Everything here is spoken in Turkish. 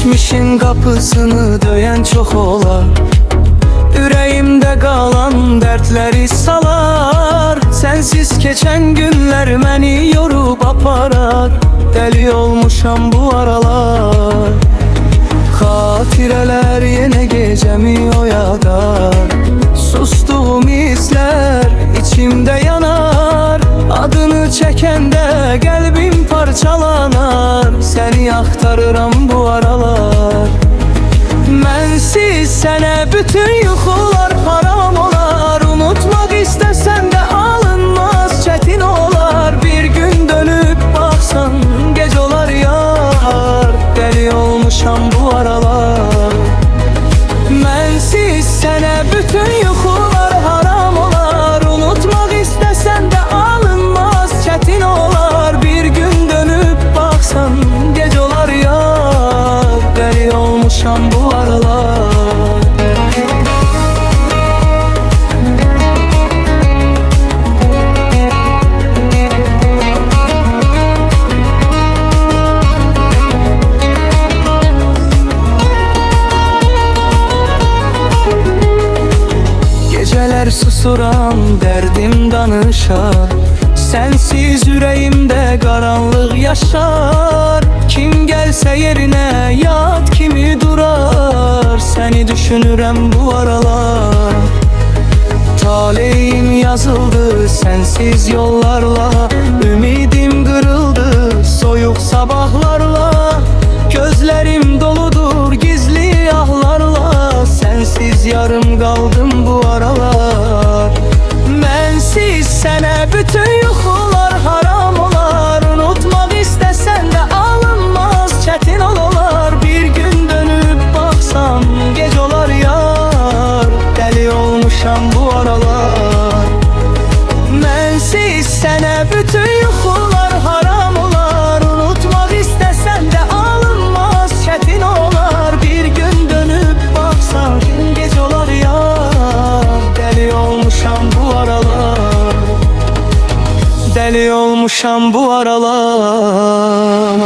Geçmişin kapısını döyen çok olar, yüreğimde kalan dertleri salar. Sensiz geçen günler beni yorup aparar. Deli olmuşam bu aralar. Hatireler yine gecemi oyadar. Sustuğum hisler içimde yanar. Adını çekende kalbim parçalanar. Seni aktarıram bu aralar. Mensiz sene bütün yuxular haram olar. Unutmak istesen de alınmaz, çetin olar. Bir gün dönüp baksan gece olar yar. Deli olmuşam bu aralar. Mensiz sene bütün yuxular haram olar. Unutmak istesen de alınmaz, çetin olar. Bir gün dönüp baksan gece olar yar. Deli olmuşam bu aralar. Geceler susuram, derdim danışar. Sensiz yüreğimde karanlık yaşar. Kim gelse yerine yat kimi durar. Seni düşünürem bu aralar. Talihim yazıldı sensiz yollarla. Ümidim kırıldı soyuk sabahlarla. Gözlerim doludur gizli ahlarla. Sensiz yarım kaldım bu aralar. Mensiz sene bütün yuxular haram olar. Unutmak istesen de alınmaz, çetin olar. Bir gün dönüp baksam gece olar yar. Deli olmuşam bu aralar. Mensiz sene bütün yuxular haram olar. Unutmak istesen de alınmaz, çetin olar. Bir gün dönüp baksan gece olar yar. Deli olmuşam bu aralar. Deli olmuşam bu aralar.